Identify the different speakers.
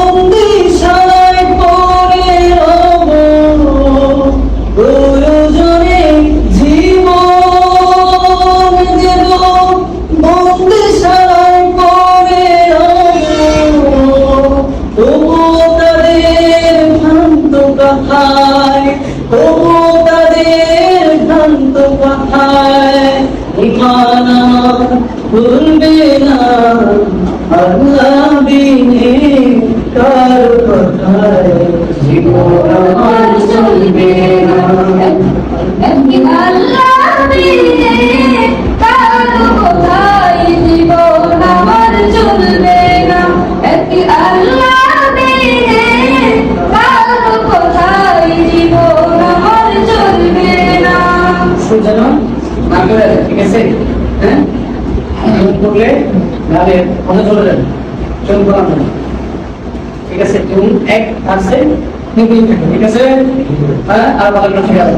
Speaker 1: বন্দিশালায় পড়ে রব প্রয়োজনে জীবন দেব, বন্দিশালায় পড়ে রব তবুও তাদের ভ্রান্ত কথায়, তবুও তাদের ভ্রান্ত কথায় ইমান আমার ভুলবে না আল্লাহ বিনে কার কথায় জীবন আমার চলবে না।
Speaker 2: আল্লাহ বিনে কার কথায় জীবন আমার চলবে না। আল্লাহ বিনে কার কথায় জীবন আমার চলবে না।
Speaker 1: শুনছেন না করে, ঠিক আছে? হ্যাঁ, করলে তাহলে মনে চলে যাবে, চল করা যাবে, ঠিক আছে? তুমি এক আছে, ঠিক আছে? হ্যাঁ, আর ভালো করে ঠিক আছে।